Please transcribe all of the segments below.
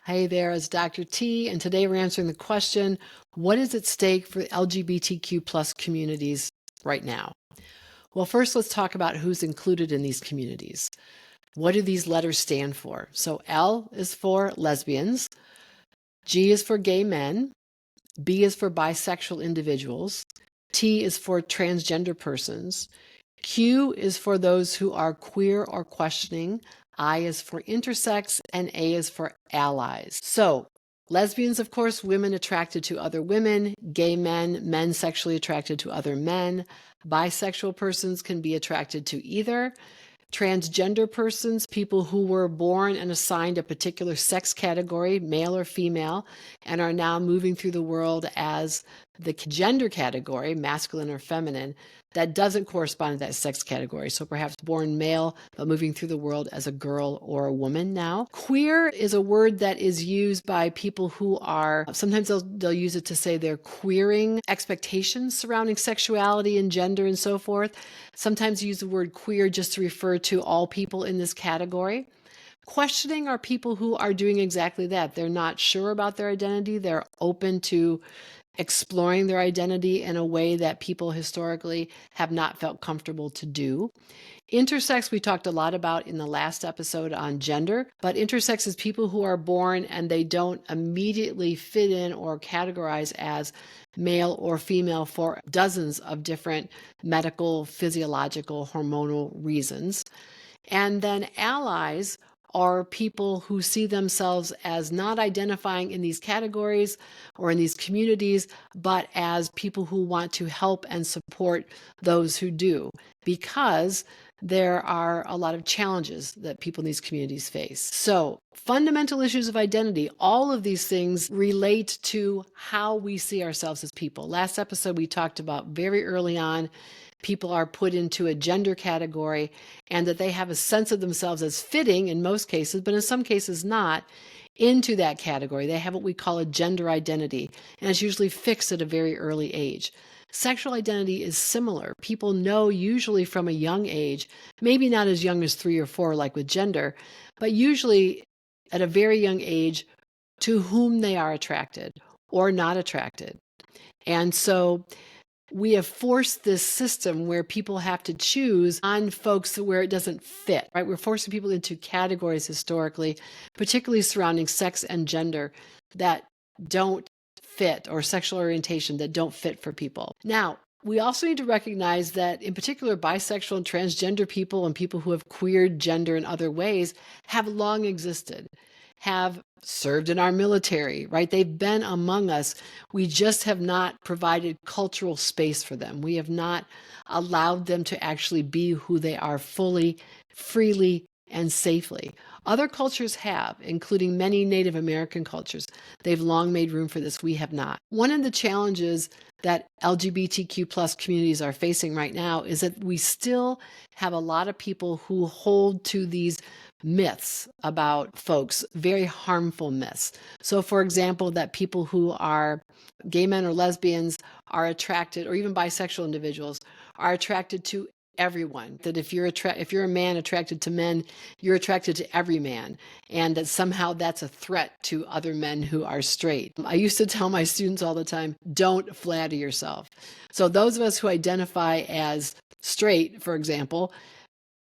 Hey there, it's Dr. T, and today we're answering the question, what is at stake for LGBTQ plus communities right now? Well, first let's talk about who's included in these communities. What do these letters stand for? So L is for lesbians, G is for gay men, B is for bisexual individuals, T is for transgender persons, Q is for those who are queer or questioning, I is for intersex, and A is for allies. So, lesbians, of course, women attracted to other women, gay men, men sexually attracted to other men, bisexual persons can be attracted to either, transgender persons, people who were born and assigned a particular sex category, male or female, and are now moving through the world as the gender category, masculine or feminine, that doesn't correspond to that sex category. So perhaps born male, but moving through the world as a girl or a woman now. Queer is a word that is used by people who are, sometimes they'll use it to say they're queering expectations surrounding sexuality and gender and so forth. Sometimes use the word queer just to refer to all people in this category. Questioning are people who are doing exactly that. They're not sure about their identity. They're open to exploring their identity in a way that people historically have not felt comfortable to do. Intersex, we talked a lot about in the last episode on gender, but intersex is people who are born and they don't immediately fit in or categorize as male or female for dozens of different medical, physiological, hormonal reasons. And then allies are people who see themselves as not identifying in these categories or in these communities, but as people who want to help and support those who do, because there are a lot of challenges that people in these communities face. So, fundamental issues of identity, all of these things relate to how we see ourselves as people. Last episode, we talked about very early on, people are put into a gender category and that they have a sense of themselves as fitting in most cases, but in some cases not, into that category. They have what we call a gender identity, and it's usually fixed at a very early age. Sexual identity is similar. People know usually from a young age, maybe not as young as 3 or 4 like with gender, but usually at a very young age to whom they are attracted or not attracted. And so we have forced this system where people have to choose on folks where it doesn't fit, right? We're forcing people into categories historically, particularly surrounding sex and gender, that don't fit, or sexual orientation that don't fit for people. Now, we also need to recognize that, in particular, bisexual and transgender people and people who have queered gender in other ways have long existed, have served in our military, right? They've been among us. We just have not provided cultural space for them. We have not allowed them to actually be who they are fully, freely, and safely. Other cultures have, including many Native American cultures. They've long made room for this. We have not. One of the challenges that LGBTQ plus communities are facing right now is that we still have a lot of people who hold to these myths about folks, very harmful myths. So, for example, that people who are gay men or lesbians are attracted, or even bisexual individuals are attracted to everyone, that if you're a man attracted to men, you're attracted to every man, and that somehow that's a threat to other men who are straight. I used to tell my students all the time, don't flatter yourself. So those of us who identify as straight, for example,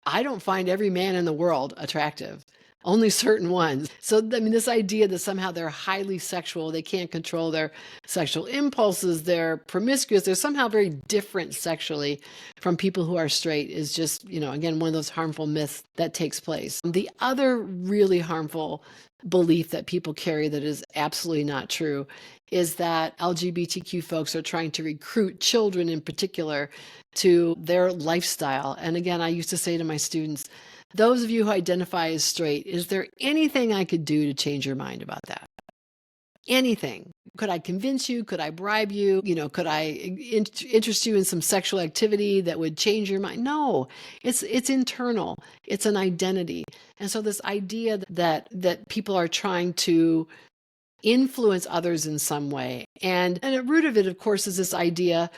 I don't find every man in the world attractive, only certain ones. So, I mean, this idea that somehow they're highly sexual, they can't control their sexual impulses, they're promiscuous, they're somehow very different sexually from people who are straight is just, again, one of those harmful myths that takes place. The other really harmful belief that people carry that is absolutely not true is that LGBTQ folks are trying to recruit children in particular to their lifestyle. And again, I used to say to my students, those of you who identify as straight, is there anything I could do to change your mind about that? Anything. Could I convince you? Could I bribe you? Could I interest you in some sexual activity that would change your mind? No, it's internal. It's an identity. And so this idea that people are trying to influence others in some way. And at the root of it, of course, is this idea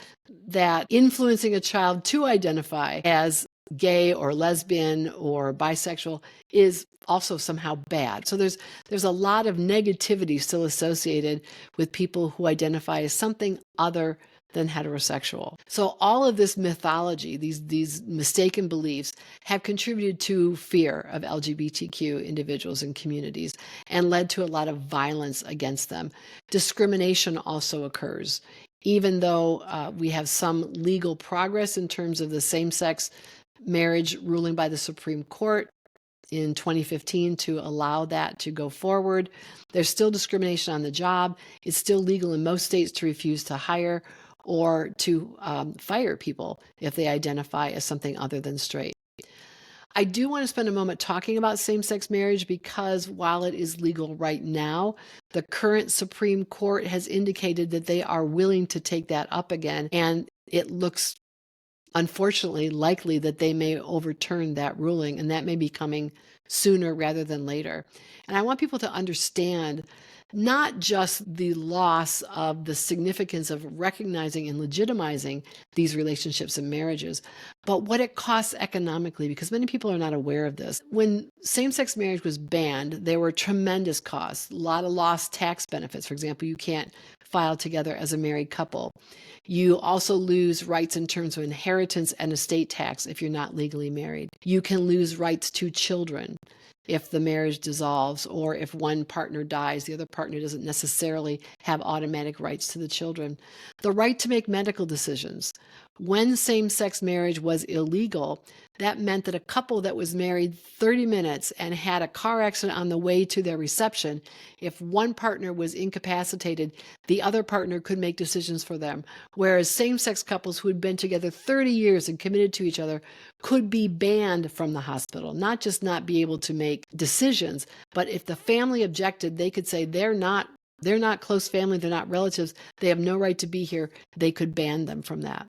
that influencing a child to identify as gay or lesbian or bisexual is also somehow bad. So there's a lot of negativity still associated with people who identify as something other than heterosexual. So all of this mythology, these mistaken beliefs, have contributed to fear of LGBTQ individuals and communities and led to a lot of violence against them. Discrimination also occurs. Even though we have some legal progress in terms of the same-sex marriage ruling by the Supreme Court in 2015 to allow that to go forward, there's still discrimination on the job. It's still legal in most states to refuse to hire or to fire people if they identify as something other than straight. I do want to spend a moment talking about same-sex marriage because while it is legal right now, the current Supreme Court has indicated that they are willing to take that up again, and it looks unfortunately likely that they may overturn that ruling, and that may be coming sooner rather than later. And I want people to understand not just the loss of the significance of recognizing and legitimizing these relationships and marriages, but what it costs economically, because many people are not aware of this. When same-sex marriage was banned, there were tremendous costs, a lot of lost tax benefits. For example, you can't file together as a married couple. You also lose rights in terms of inheritance and estate tax if you're not legally married. You can lose rights to children if the marriage dissolves, or if one partner dies, the other partner doesn't necessarily have automatic rights to the children. The right to make medical decisions. When same-sex marriage was illegal, that meant that a couple that was married 30 minutes and had a car accident on the way to their reception, if one partner was incapacitated, the other partner could make decisions for them. Whereas same-sex couples who had been together 30 years and committed to each other could be banned from the hospital, not just not be able to make decisions, but if the family objected, they could say they're not close family, they're not relatives, they have no right to be here. They could ban them from that.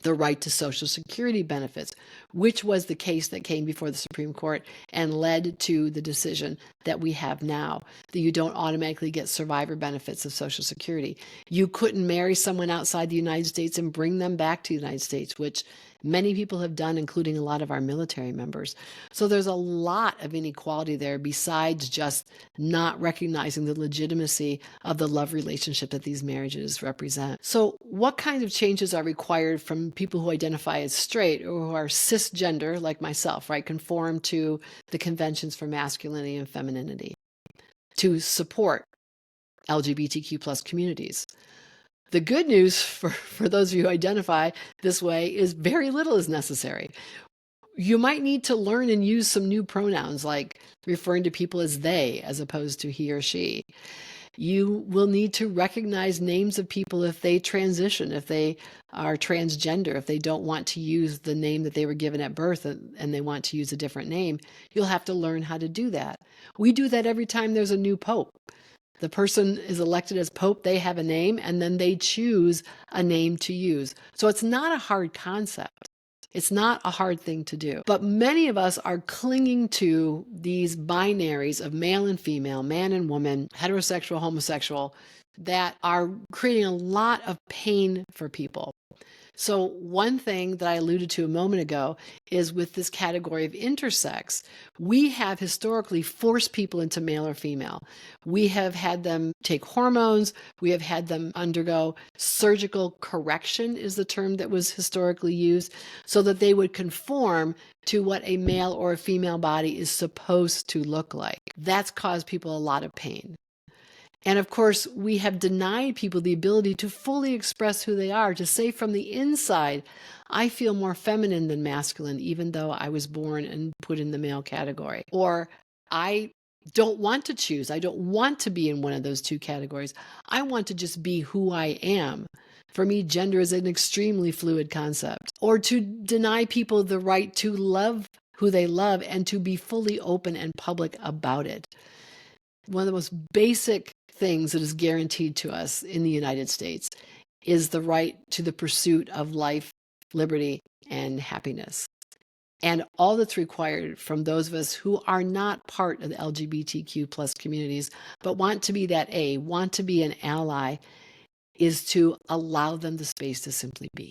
The right to Social Security benefits, which was the case that came before the Supreme Court and led to the decision that we have now, that you don't automatically get survivor benefits of Social Security. You couldn't marry someone outside the United States and bring them back to the United States, which many people have done, including a lot of our military members. So there's a lot of inequality there besides just not recognizing the legitimacy of the love relationship that these marriages represent. So what kinds of changes are required from people who identify as straight or who are cisgender, like myself, right, conform to the conventions for masculinity and femininity, to support LGBTQ plus communities? The good news for those of you who identify this way is very little is necessary. You might need to learn and use some new pronouns, like referring to people as they as opposed to he or she. You will need to recognize names of people if they transition, if they are transgender, if they don't want to use the name that they were given at birth and they want to use a different name. You'll have to learn how to do that. We do that every time there's a new pope. The person is elected as pope, they have a name, and then they choose a name to use. So it's not a hard concept. It's not a hard thing to do. But many of us are clinging to these binaries of male and female, man and woman, heterosexual, homosexual, that are creating a lot of pain for people. So one thing that I alluded to a moment ago is with this category of intersex, we have historically forced people into male or female. We have had them take hormones. We have had them undergo surgical correction is the term that was historically used, so that they would conform to what a male or a female body is supposed to look like. That's caused people a lot of pain. And of course, we have denied people the ability to fully express who they are, to say from the inside, I feel more feminine than masculine, even though I was born and put in the male category. Or I don't want to choose. I don't want to be in one of those two categories. I want to just be who I am. For me, gender is an extremely fluid concept. Or to deny people the right to love who they love and to be fully open and public about it. One of the most basic things that is guaranteed to us in the United States is the right to the pursuit of life, liberty, and happiness. And all that's required from those of us who are not part of the LGBTQ plus communities, but want to be want to be an ally, is to allow them the space to simply be.